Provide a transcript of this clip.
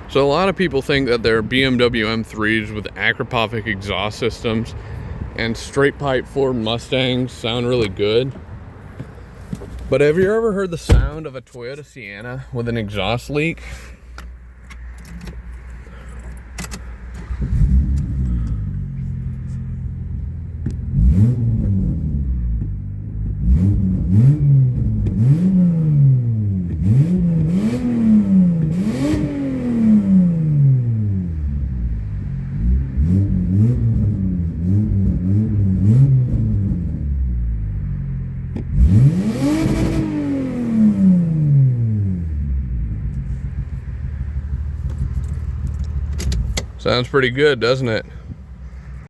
So a lot of people think that their BMW M3s with Acropovic exhaust systems and straight pipe Ford Mustangs sound really good. But have you ever heard the sound of a Toyota Sienna with an exhaust leak? Sounds pretty good, doesn't it?